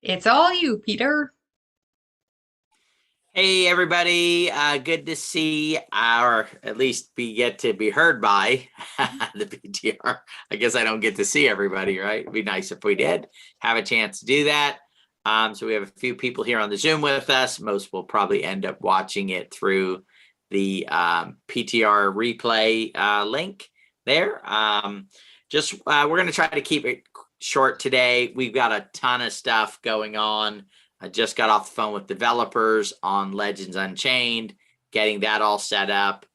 It's all you, Peter. Hey everybody, good to see our, at least we get to be heard by the PTR. I guess I don't get to see everybody, right? It'd be nice if we did have a chance to do that. So we have a few people here on the Zoom with us. Most will probably end up watching it through the PTR replay link there. We're going to try to keep it short today. We've got a ton of stuff going on. I just got off the phone with developers on Legends Unchained, getting that all set up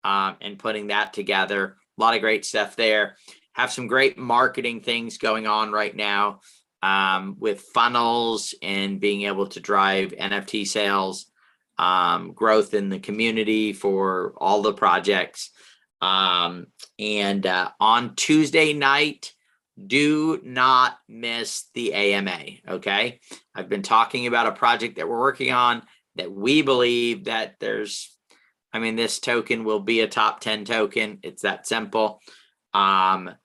and putting that together. A lot of great stuff there. Have some great marketing things going on right now with funnels and being able to drive NFT sales, growth in the community for all the projects. On Tuesday night, do not miss the AMA, okay? I've been talking about a project that we're working on that we believe that this token will be a top 10 token. It's that simple. Because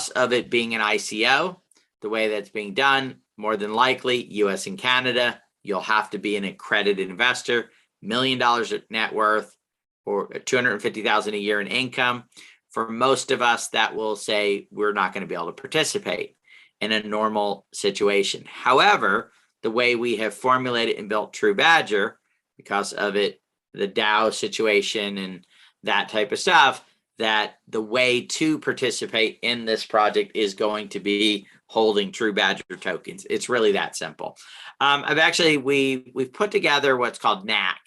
of it being an ICO, the way that's being done, more than likely, US and Canada, you'll have to be an accredited investor, $1 million of net worth, or $250,000 a year in income. For most of us, that will say we're not going to be able to participate in a normal situation. However, the way we have formulated and built TruBadger, because of it, the DAO situation and that type of stuff, that the way to participate in this project is going to be holding TruBadger tokens. It's really that simple. We've put together what's called NAC,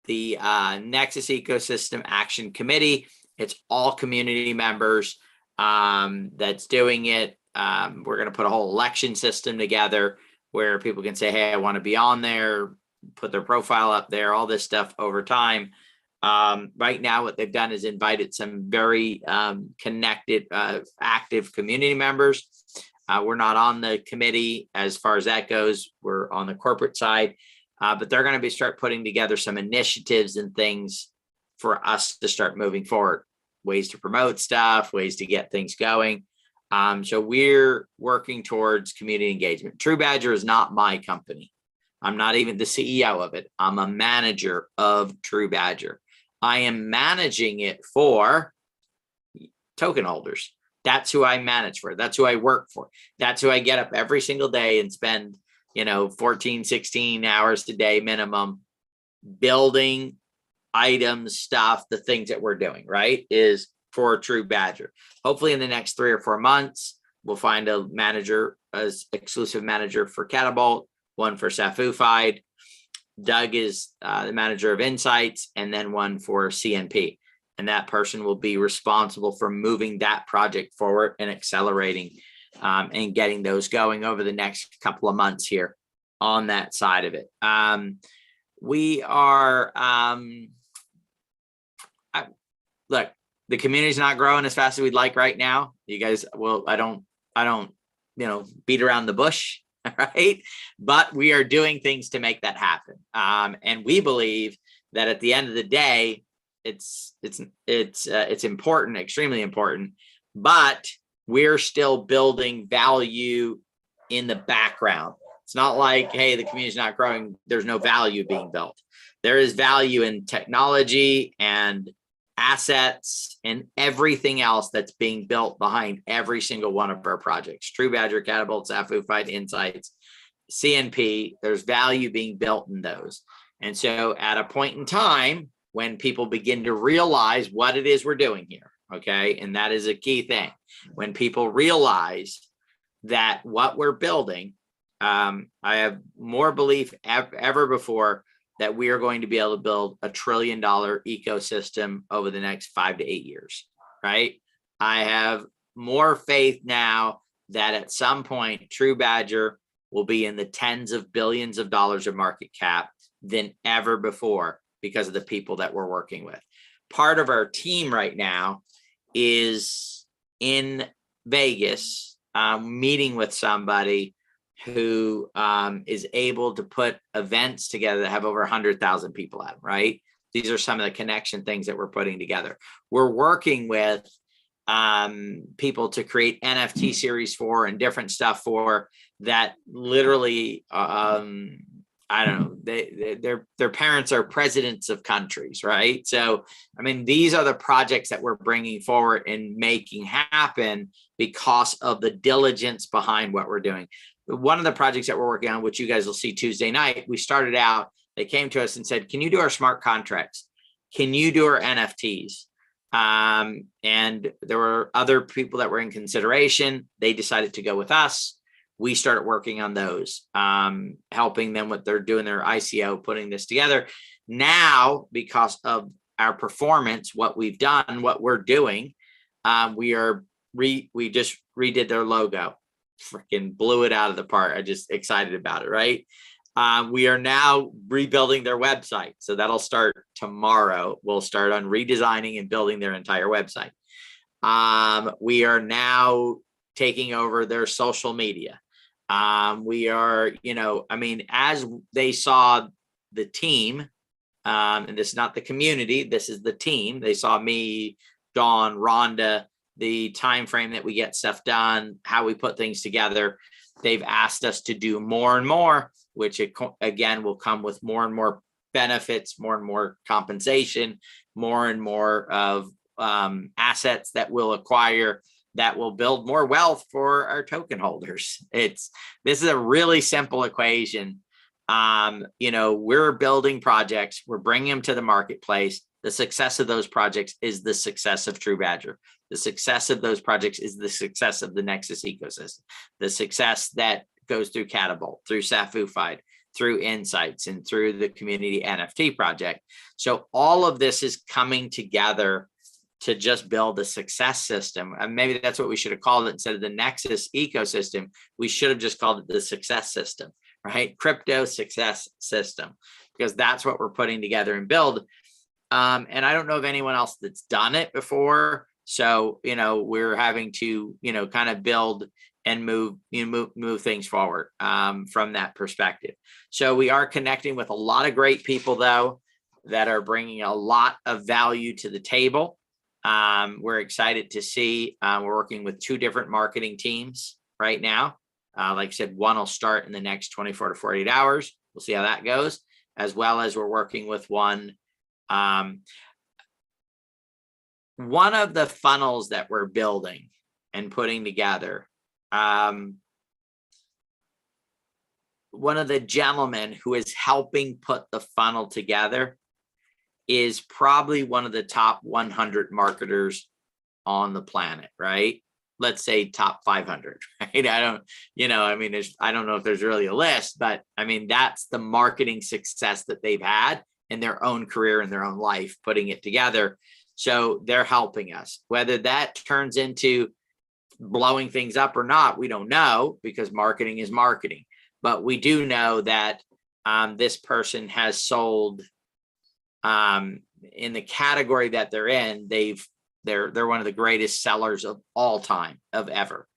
the Nexus Ecosystem Action Committee. It's all community members that's doing it. We're going to put a whole election system together where people can say, hey, I want to be on there, put their profile up there, all this stuff over time. Right now, what they've done is invited some very connected, active community members. We're not on the committee as far as that goes. We're on the corporate side, but they're going to start putting together some initiatives and things for us to start moving forward, ways to promote stuff, ways to get things going. So we're working towards community engagement. TruBadger is not my company. I'm not even the CEO of it. I'm a manager of TruBadger. I am managing it for token holders. That's who I manage for. That's who I work for. That's who I get up every single day and spend, 14, 16 hours a day minimum building items, stuff, the things that we're doing, right, is for TruBadger. Hopefully in the next 3 or 4 months, we'll find a manager, as exclusive manager for Catapult, one for Safufied. Doug is the manager of Insights, and then one for CNP. And that person will be responsible for moving that project forward and accelerating and getting those going over the next couple of months here on that side of it. We are, look, the community's not growing as fast as we'd like right now. You guys, well, I don't, beat around the bush, right? But we are doing things to make that happen. And we believe that at the end of the day, it's important, extremely important, but we're still building value in the background. It's not like, hey, the community's not growing, there's no value being built. There is value in technology and assets and everything else that's being built behind every single one of our projects. TruBadger, Catapult, Safufied, Insights, CNP, there's value being built in those. And so at a point in time, when people begin to realize what it is we're doing here, okay, and that is a key thing, when people realize that what we're building, I have more belief ever before that we are going to be able to build $1 trillion ecosystem over the next 5 to 8 years, right? I have more faith now that at some point TruBadger will be in the tens of billions of dollars of market cap than ever before because of the people that we're working with. Part of our team right now is in Vegas, meeting with somebody who is able to put events together that have over 100,000 people at them, right? These are some of the connection things that we're putting together. We're working with people to create NFT series for and different stuff for that literally, I don't know, their parents are presidents of countries, right? So, I mean, these are the projects that we're bringing forward and making happen because of the diligence behind what we're doing. One of the projects that we're working on, which you guys will see Tuesday night, we started out, they came to us and said, can you do our smart contracts? Can you do our NFTs? And there were other people that were in consideration. They decided to go with us. We started working on those, helping them with their doing their ICO, putting this together. Now, because of our performance, what we've done, what we're doing, we just redid their logo, freaking blew it out of the park. I'm just excited about it, right? We are now rebuilding their website. So that'll start tomorrow. We'll start on redesigning and building their entire website. We are now taking over their social media. We are, I mean, as they saw the team, and this is not the community, this is the team. They saw me, Dawn, Rhonda, the time frame that we get stuff done, how we put things together. They've asked us to do more and more, which again will come with more and more benefits, more and more compensation, more and more of assets that we'll acquire that will build more wealth for our token holders. This is a really simple equation. We're building projects, we're bringing them to the marketplace. The success of those projects is the success of TruBadger. The success of those projects is the success of the Nexus ecosystem. The success that goes through Catapult, through Safufied, through Insights, and through the community NFT project. So all of this is coming together to just build a success system. And maybe that's what we should have called it. Instead of the Nexus ecosystem, we should have just called it the success system, right? Crypto success system, because that's what we're putting together and build. And I don't know of anyone else that's done it before. So, we're having to, kind of build and move things forward from that perspective. So we are connecting with a lot of great people, though, that are bringing a lot of value to the table. We're excited to see, we're working with 2 different marketing teams right now. Like I said, one will start in the next 24 to 48 hours. We'll see how that goes, as well as we're working with one of the funnels that we're building and putting together. One of the gentlemen who is helping put the funnel together is probably one of the top 100 marketers on the planet, right? Let's say top 500, right? I don't know if there's really a list, but I mean, that's the marketing success that they've had in their own career, in their own life, putting it together. So they're helping us. Whether that turns into blowing things up or not, we don't know, because marketing is marketing. But we do know that this person has sold in the category that they're in. They're one of the greatest sellers of all time, of ever.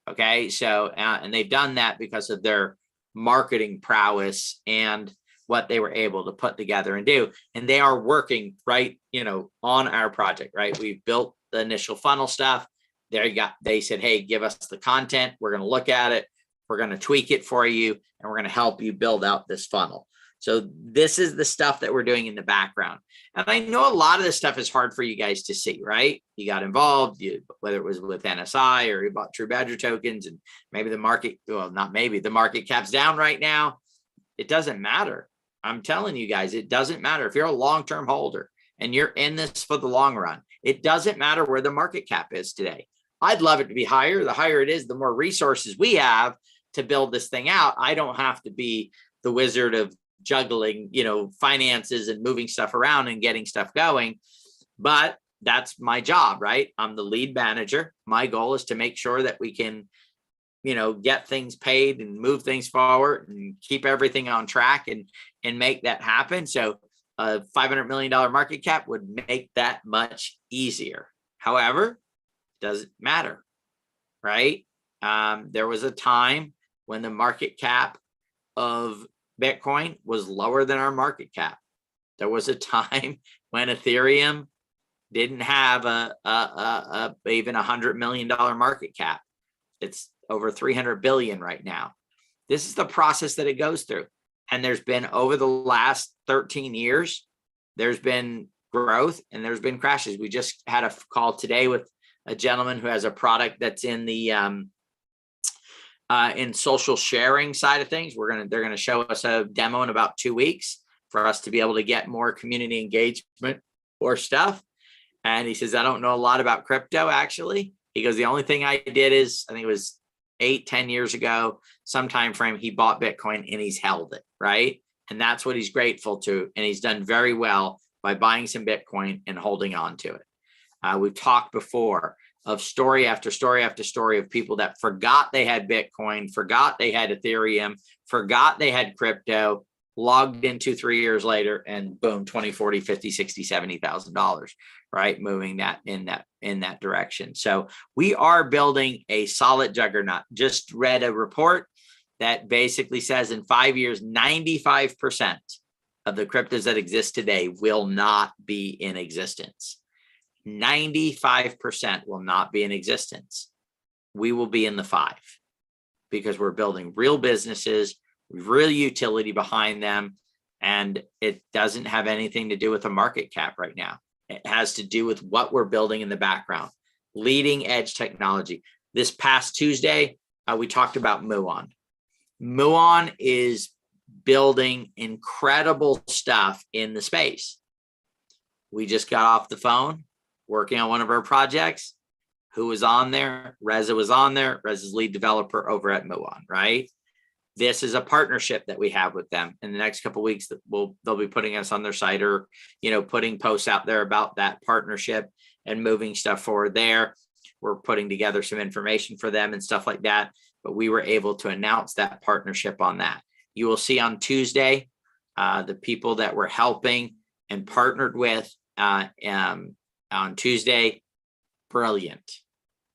Okay, so and they've done that because of their marketing prowess and what they were able to put together and do. And they are working right, on our project, right? We've built the initial funnel stuff. They said, hey, give us the content. We're going to look at it. We're going to tweak it for you, and we're going to help you build out this funnel. So this is the stuff that we're doing in the background. And I know a lot of this stuff is hard for you guys to see, right? You got involved, whether it was with NSI or you bought TruBadger tokens, and maybe the market, well, not maybe, the market cap's down right now. It doesn't matter. I'm telling you guys, it doesn't matter. If you're a long-term holder and you're in this for the long run, it doesn't matter where the market cap is today. I'd love it to be higher. The higher it is, the more resources we have to build this thing out. I don't have to be the wizard of juggling, finances and moving stuff around and getting stuff going. But that's my job, right? I'm the lead manager. My goal is to make sure that we can, get things paid and move things forward and keep everything on track and make that happen. So a $500 million market cap would make that much easier. However, it doesn't matter, right? There was a time when the market cap of Bitcoin was lower than our market cap. There was a time when Ethereum didn't have even $100 million market cap. It's over 300 billion right now. This is the process that it goes through. And there's been, over the last 13 years, there's been growth and there's been crashes. We just had a call today with a gentleman who has a product that's in the in social sharing side of things. They're gonna show us a demo in about 2 weeks for us to be able to get more community engagement or stuff. And he says, I don't know a lot about crypto, actually. He goes, the only thing I did is, I think it was 8-10 years ago, some time frame, he bought Bitcoin and he's held it, right? And that's what he's grateful to. And he's done very well by buying some Bitcoin and holding on to it. We've talked before of story after story after story of people that forgot they had Bitcoin, forgot they had Ethereum, forgot they had crypto, logged in 2-3 years later, and boom, 20, 40, 50, 60, $70,000, right? Moving that in that direction. So we are building a solid juggernaut. Just read a report that basically says in 5 years, 95% of the cryptos that exist today will not be in existence. 95% will not be in existence. We will be in the 5 because we're building real businesses, real utility behind them. And it doesn't have anything to do with the market cap right now. It has to do with what we're building in the background, leading edge technology. This past Tuesday, we talked about Muon. Muon is building incredible stuff in the space. We just got off the phone working on one of our projects. Who was on there? Reza was on there. Reza's lead developer over at Muon, right? This is a partnership that we have with them. In the next couple of weeks, they'll be putting us on their site, or putting posts out there about that partnership and moving stuff forward there. We're putting together some information for them and stuff like that. But we were able to announce that partnership on that. You will see on Tuesday the people that we're helping and partnered with on Tuesday. Brilliant.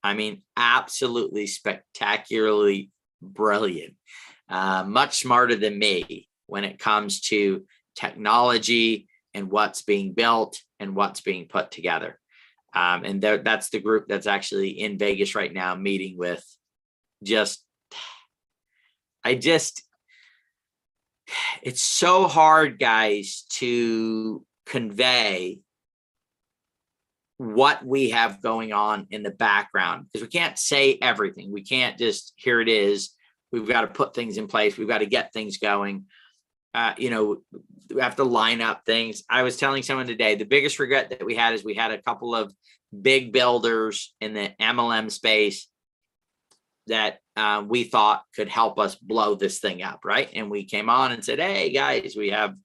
I mean, absolutely spectacularly brilliant. Much smarter than me when it comes to technology and what's being built and what's being put together. And that's the group that's actually in Vegas right now meeting with it's so hard, guys, to convey what we have going on in the background, because we can't say everything. We can't just, here it is. We've got to put things in place. We've got to get things going. We have to line up things. I was telling someone today, the biggest regret that we had is we had a couple of big builders in the MLM space that we thought could help us blow this thing up, right? And we came on and said, hey, guys, we have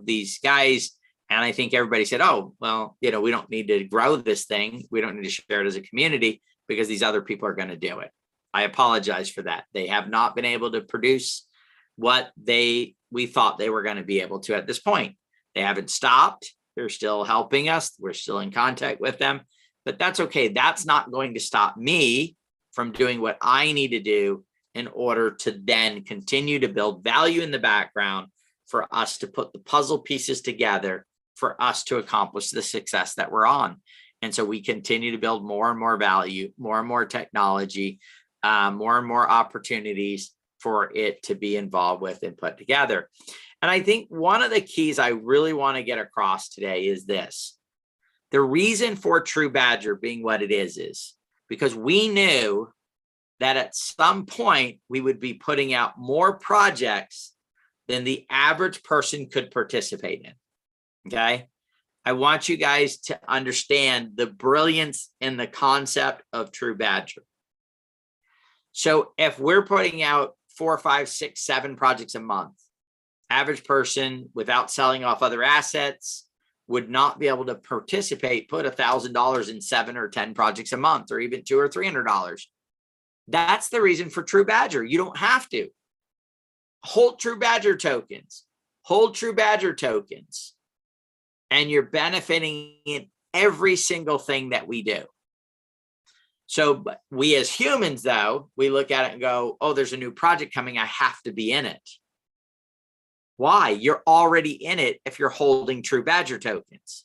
these guys. And I think everybody said, oh, well, we don't need to grow this thing. We don't need to share it as a community because these other people are going to do it. I apologize for that. They have not been able to produce what we thought they were going to be able to at this point. They haven't stopped. They're still helping us. We're still in contact with them, but that's okay. That's not going to stop me from doing what I need to do in order to then continue to build value in the background for us to put the puzzle pieces together for us to accomplish the success that we're on. And so we continue to build more and more value, more and more technology, more and more opportunities for it to be involved with and put together. And I think one of the keys I really want to get across today is this. The reason for TruBadger being what it is because we knew that at some point we would be putting out more projects than the average person could participate in. Okay. I want you guys to understand the brilliance in the concept of TruBadger. So if we're putting out 4, 5, 6, 7 projects a month, average person without selling off other assets would not be able to participate, put $1,000 in 7 or 10 projects a month, or even $200 or $300. That's the reason for TruBadger. You don't have to. Hold TruBadger tokens, and you're benefiting in every single thing that we do. So we as humans, though, we look at it and go, oh, there's a new project coming. I have to be in it. Why? You're already in it if you're holding TruBadger tokens.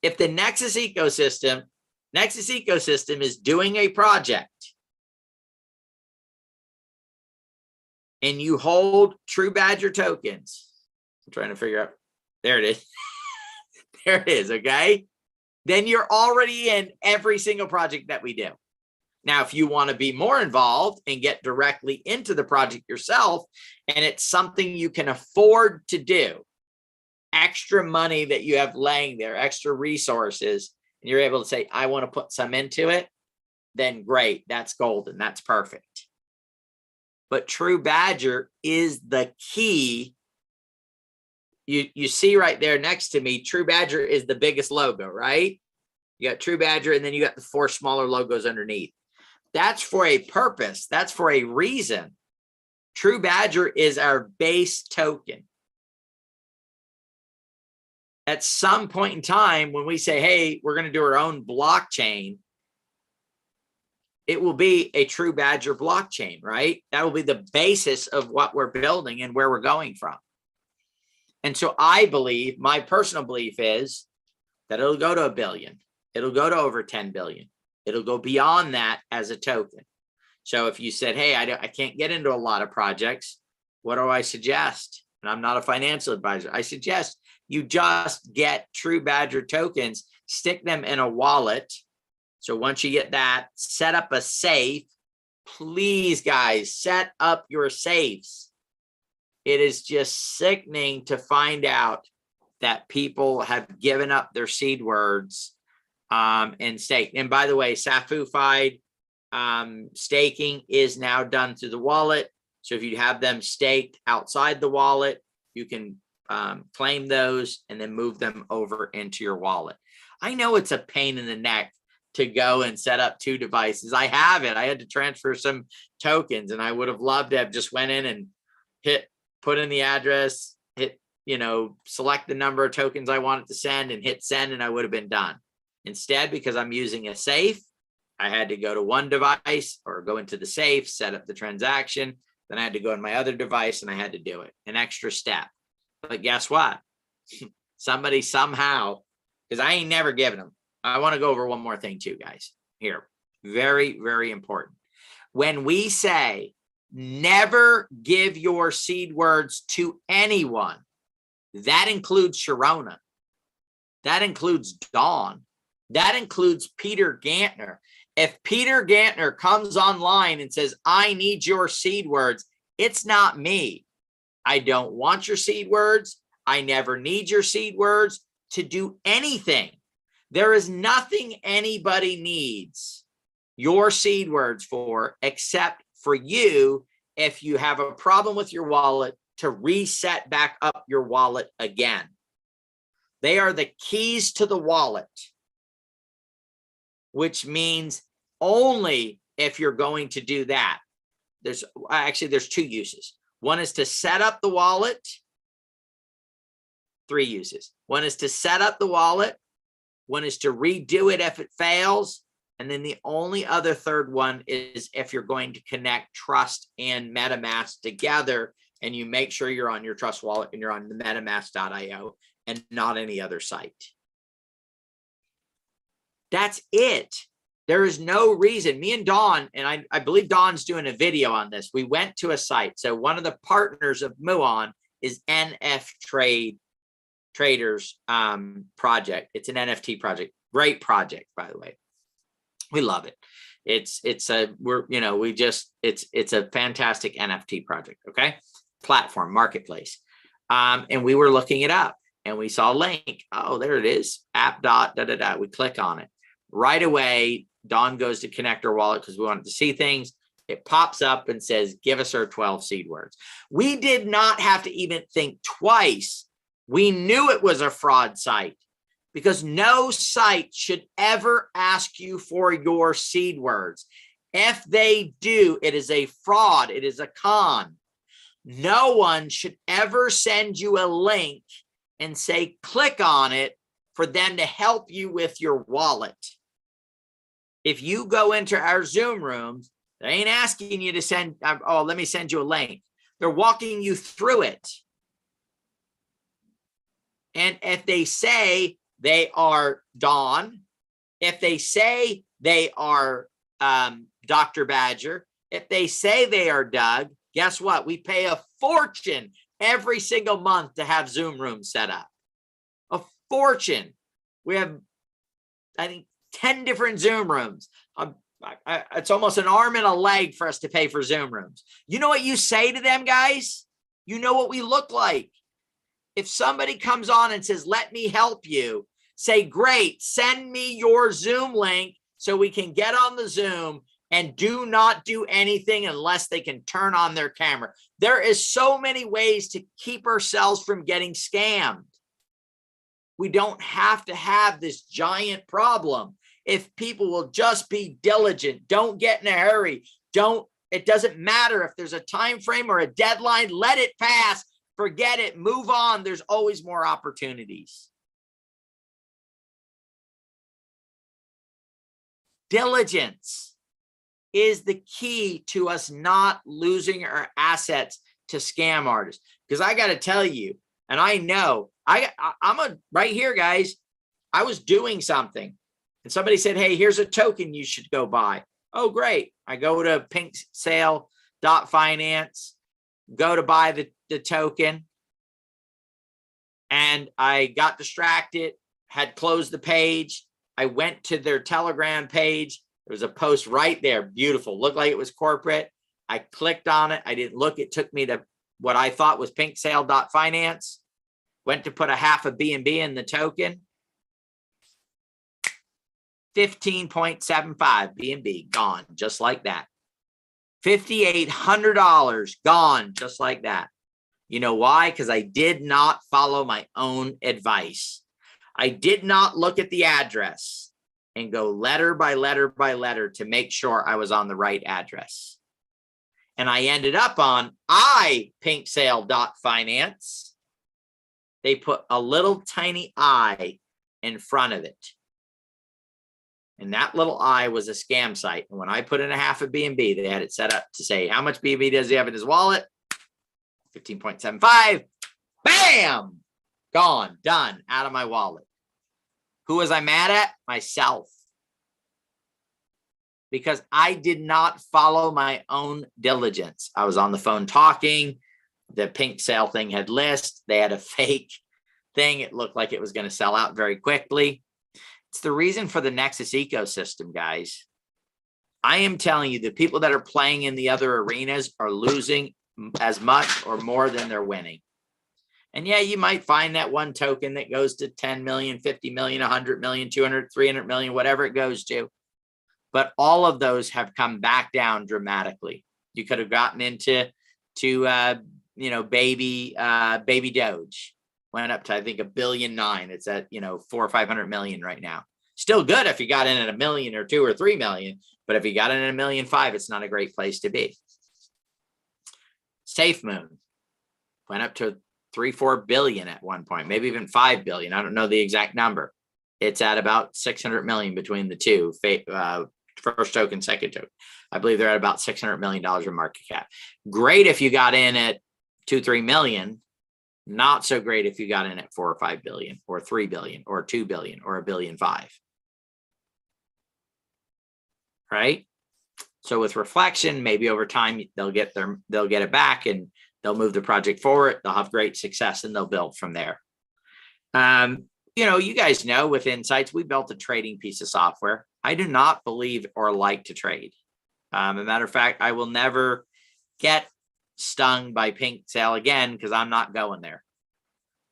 If the Nexus ecosystem is doing a project and you hold TruBadger tokens, I'm trying to figure out, there it is. There it is, okay? Then you're already in every single project that we do. Now, if you want to be more involved and get directly into the project yourself, and it's something you can afford to do, extra money that you have laying there, extra resources, and you're able to say, I want to put some into it, then great, that's golden, that's perfect. But TruBadger is the key. You see right there next to me, TruBadger is the biggest logo, right? You got TruBadger, and then you got the 4 smaller logos underneath. That's for a purpose. That's for a reason. TruBadger is our base token. At some point in time, when we say, hey, we're going to do our own blockchain, it will be a TruBadger blockchain, right? That will be the basis of what we're building and where we're going from. And so I believe, my personal belief is that it'll go to 1 billion. It'll go to over 10 billion. It'll go beyond that as a token. So if you said, hey, I can't get into a lot of projects, what do I suggest? And I'm not a financial advisor. I suggest you just get TruBadger tokens, stick them in a wallet. So once you get that, set up a safe. Please, guys, set up your safes. It is just sickening to find out that people have given up their seed words and stake. And by the way, SAFU-fied staking is now done through the wallet. So if you have them staked outside the wallet, you can claim those and then move them over into your wallet. I know it's a pain in the neck to go and set up 2 devices. I have it. I had to transfer some tokens, and I would have loved to have just went in and put in the address, select the number of tokens I wanted to send and hit send, and I would have been done. Instead, because I'm using a safe, I had to go to one device or go into the safe, set up the transaction. Then I had to go on my other device and I had to do it. An extra step. But guess what? Somebody somehow, because I ain't never given them. I want to go over one more thing too, guys. Here, very, very important. When we say never give your seed words to anyone, that includes Sharona. That includes Dawn. That includes Peter Gantner. If Peter Gantner comes online and says, I need your seed words, it's not me. I don't want your seed words. I never need your seed words to do anything. There is nothing anybody needs your seed words for, except for you, if you have a problem with your wallet, to reset back up your wallet again. They are the keys to the wallet, which means only if you're going to do that. There's 2 uses. One is to set up the wallet. 3 uses. One is to set up the wallet. One is to redo it if it fails. And then the only other third one is if you're going to connect Trust and MetaMask together, and you make sure you're on your Trust wallet and you're on the metamask.io and not any other site. That's it. There is no reason. Me and Dawn, and I believe Dawn's doing a video on this. We went to a site. So one of the partners of Muon is NF Traders project. It's an NFT project. Great project, by the way. We love it. It's a fantastic NFT project. Okay. Platform, marketplace. And we were looking it up and we saw a link. Oh, there it is. App.da-da-da. We click on it. Right away, Dawn goes to connect her wallet because we wanted to see things. It pops up and says, give us our 12 seed words. We did not have to even think twice. We knew it was a fraud site because no site should ever ask you for your seed words. If they do, it is a fraud. It is a con. No one should ever send you a link and say, click on it for them to help you with your wallet. If you go into our Zoom rooms, they ain't asking you to send, let me send you a link. They're walking you through it. And if they say they are Don, if they say they are Dr. Badger, if they say they are Doug, guess what? We pay a fortune every single month to have Zoom rooms set up. A fortune. We have, I think, 10 different Zoom rooms. It's almost an arm and a leg for us to pay for Zoom rooms. You know what you say to them, guys? You know what we look like. If somebody comes on and says, let me help you, say, great, send me your Zoom link so we can get on the Zoom, and do not do anything unless they can turn on their camera. There is so many ways to keep ourselves from getting scammed. We don't have to have this giant problem. If people will just be diligent, don't get in a hurry. It doesn't matter if there's a time frame or a deadline, let it pass, forget it, move on. There's always more opportunities. Diligence is the key to us not losing our assets to scam artists. Because I got to tell you, and I know, right here, guys, I was doing something and somebody said, hey, here's a token you should go buy. Oh, great. I go to pinksale.finance, go to buy the token, and I got distracted, had closed the page. I went to their Telegram page. There was a post right there, beautiful, looked like it was corporate. I clicked on it. I didn't look. It took me to what I thought was pinksale.finance. Went to put a half a BNB in the token. 15.75 BNB gone just like that. $5,800 gone just like that. You know why? Because I did not follow my own advice. I did not look at the address and go letter by letter by letter to make sure I was on the right address. And I ended up on pinksale.finance. They put a little tiny I in front of it. And that little I was a scam site. And when I put in a half a BNB, they had it set up to say, how much BNB does he have in his wallet? 15.75. Bam! Gone, done, out of my wallet. Who was I mad at? Myself. Because I did not follow my own diligence. I was on the phone talking. The pink sale thing had list. They had a fake thing. It looked like it was going to sell out very quickly. It's the reason for the Nexus ecosystem, guys. I am telling you, the people that are playing in the other arenas are losing as much or more than they're winning. And yeah, you might find that one token that goes to 10 million, 50 million, 100 million, 200, 300 million, whatever it goes to. But all of those have come back down dramatically. You could have gotten into baby Doge. Went up to, I think, 1.9 billion. It's at, 400 or 500 million right now. Still good if you got in at 1 million or 2 or 3 million. But if you got in at 1.5 million, it's not a great place to be. SafeMoon went up to 3-4 billion at one point, maybe even 5 billion. I don't know the exact number. It's at about 600 million between the two, first token, second token. I believe they're at about $600 million in market cap. Great if you got in at 2-3 million. Not so great if you got in at 4 or 5 billion or 3 billion or 2 billion or 1.5 billion. Right? So with reflection, maybe over time they'll get it back and they'll move the project forward. They'll have great success and they'll build from there. You guys know with Insights, we built a trading piece of software. I do not believe or like to trade. As a matter of fact, I will never get stung by pink sale again because I'm not going there.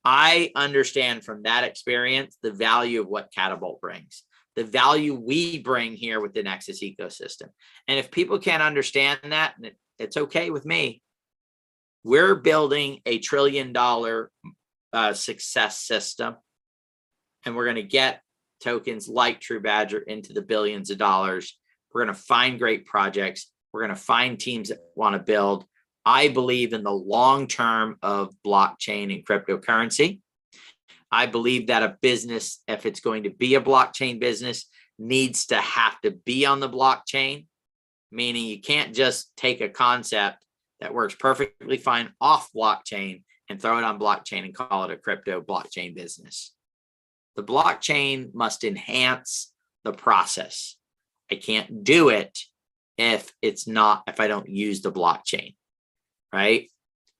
I understand from that experience the value of what Catapult brings, the value we bring here with the Nexus ecosystem. And if people can't understand that, it's okay with me. We're building a $1 trillion success system, and we're going to get tokens like TruBadger into the billions of dollars. We're going to find great projects. We're going to find teams that want to build. I believe in the long term of blockchain and cryptocurrency. I believe that a business, if it's going to be a blockchain business, needs to have to be on the blockchain, meaning you can't just take a concept that works perfectly fine off blockchain and throw it on blockchain and call it a crypto blockchain business. The blockchain must enhance the process. I can't do it if I don't use the blockchain, right?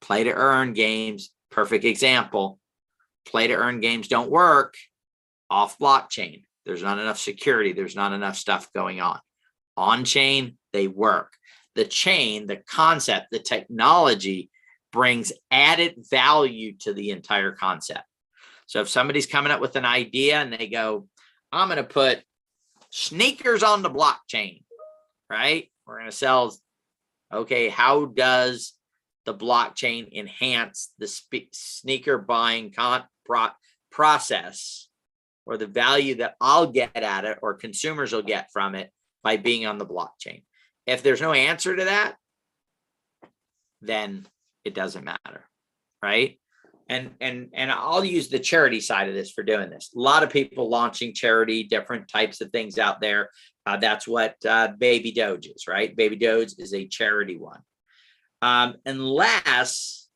Play to earn games, perfect example. Play to earn games don't work off blockchain. There's not enough security. There's not enough stuff going on. On chain, they work. The chain, the concept, the technology brings added value to the entire concept. So if somebody's coming up with an idea and they go, I'm going to put sneakers on the blockchain, right? We're going to sell. Okay, how does the blockchain enhance the sneaker buying process, or the value that I'll get at it or consumers will get from it by being on the blockchain? If there's no answer to that, then it doesn't matter, right? And I'll use the charity side of this for doing this. A lot of people launching charity, different types of things out there. That's what Baby Doge is, right? Baby Doge is a charity one. Unless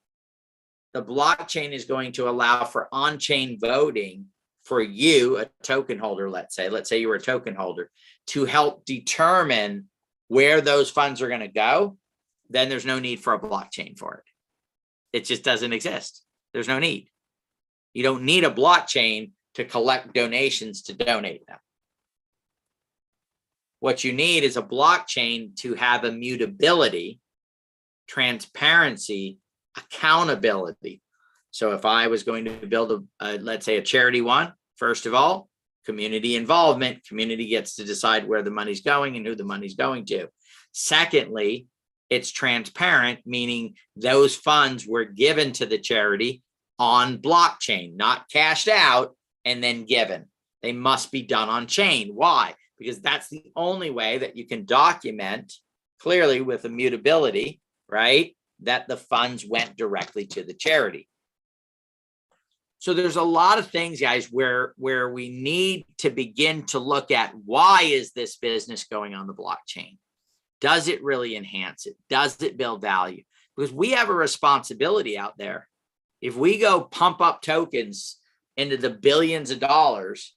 the blockchain is going to allow for on-chain voting for you, a token holder, let's say you were a token holder, to help determine where those funds are going to go, then there's no need for a blockchain for it. It just doesn't exist. There's no need. You don't need a blockchain to collect donations to donate them. What you need is a blockchain to have immutability, transparency, accountability. So if I was going to build let's say a charity one, first of all, community involvement. Community gets to decide where the money's going and who the money's going to. Secondly, it's transparent, meaning those funds were given to the charity on blockchain, not cashed out and then given. They must be done on chain. Why? Because that's the only way that you can document clearly with immutability, right, that the funds went directly to the charity. So there's a lot of things, guys, where we need to begin to look at, why is this business going on the blockchain? Does it really enhance it? Does it build value? Because we have a responsibility out there. If we go pump up tokens into the billions of dollars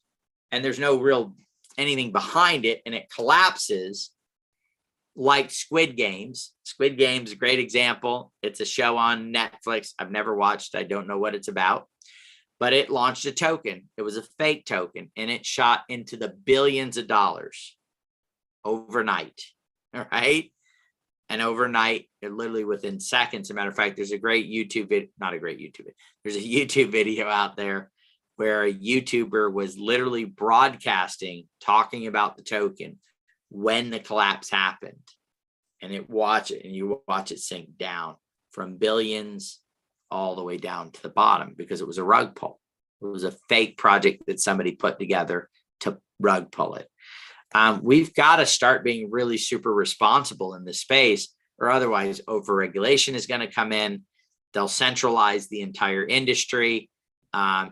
and there's no real anything behind it and it collapses, like Squid Games. Squid Games is a great example. It's a show on Netflix. I've never watched. I don't know what it's about. But it launched a token. It was a fake token, and it shot into the billions of dollars overnight. All right. And overnight, it literally within seconds. As a matter of fact, there's a great YouTube video, not a great YouTube video. There's a YouTube video out there where a YouTuber was literally broadcasting, talking about the token when the collapse happened. And you watch it sink down from billions all the way down to the bottom, because it was a rug pull. It was a fake project that somebody put together to rug pull it. We've got to start being really super responsible in this space, or otherwise overregulation is going to come in. They'll centralize the entire industry.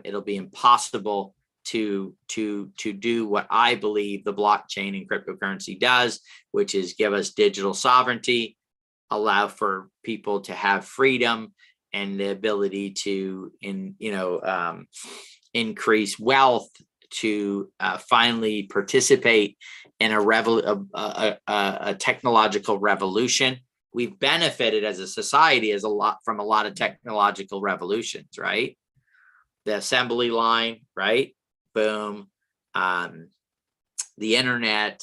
It'll be impossible to do what I believe the blockchain and cryptocurrency does, which is give us digital sovereignty, allow for people to have freedom and the ability to increase wealth, to finally participate in a technological revolution. We've benefited as a society from a lot of technological revolutions, right? The assembly line, right? Boom. The internet,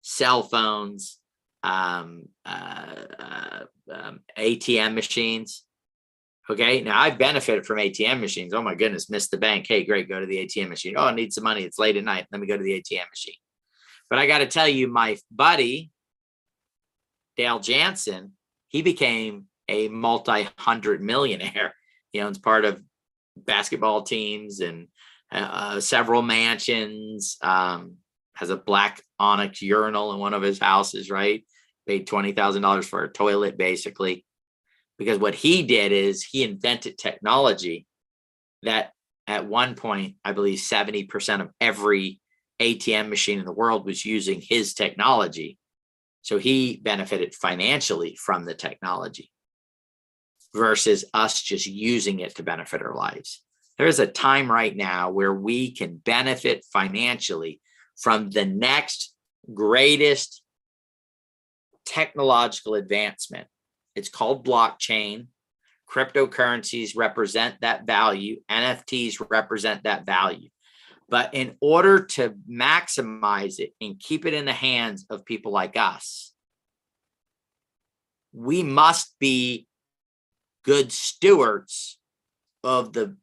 cell phones, ATM machines. Okay, now I've benefited from ATM machines. Oh my goodness, missed the bank. Hey, great, go to the ATM machine. Oh, I need some money. It's late at night. Let me go to the ATM machine. But I got to tell you, my buddy, Dale Jansen, he became a multi-hundred millionaire. He owns part of basketball teams and several mansions, has a black onyx urinal in one of his houses, right? Paid $20,000 for a toilet, basically. Because what he did is he invented technology that at one point, I believe 70% of every ATM machine in the world was using his technology. So he benefited financially from the technology versus us just using it to benefit our lives. There is a time right now where we can benefit financially from the next greatest technological advancement. It's called blockchain. Cryptocurrencies represent that value. NFTs represent that value. But in order to maximize it and keep it in the hands of people like us, we must be good stewards of the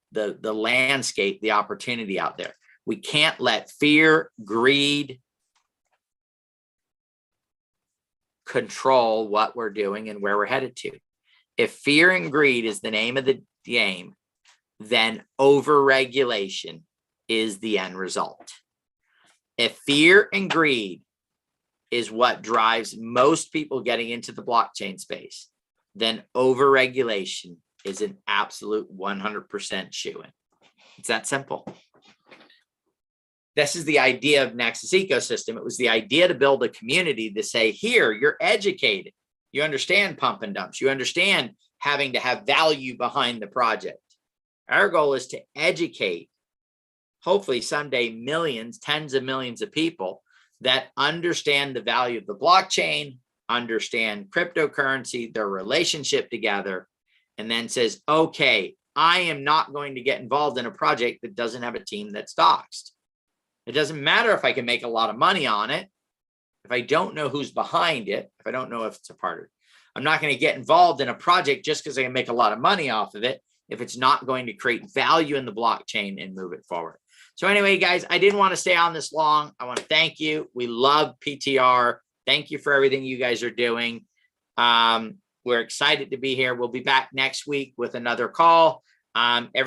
landscape, the opportunity out there. We can't let fear, greed control what we're doing and where we're headed to. If fear and greed is the name of the game, then overregulation is the end result. If fear and greed is what drives most people getting into the blockchain space, then overregulation is an absolute 100% shoo-in. It's that simple. This is the idea of Nexus Ecosystem. It was the idea to build a community to say, here, you're educated. You understand pump and dumps. You understand having to have value behind the project. Our goal is to educate, hopefully someday, millions, tens of millions of people that understand the value of the blockchain, understand cryptocurrency, their relationship together, and then says, okay, I am not going to get involved in a project that doesn't have a team that's doxed. It doesn't matter if I can make a lot of money on it. If I don't know who's behind it, if I don't know if it's a part of it, I'm not going to get involved in a project just because I can make a lot of money off of it if it's not going to create value in the blockchain and move it forward. So anyway, guys, I didn't want to stay on this long. I want to thank you. We love PTR. Thank you for everything you guys are doing. We're excited to be here. We'll be back next week with another call. Everybody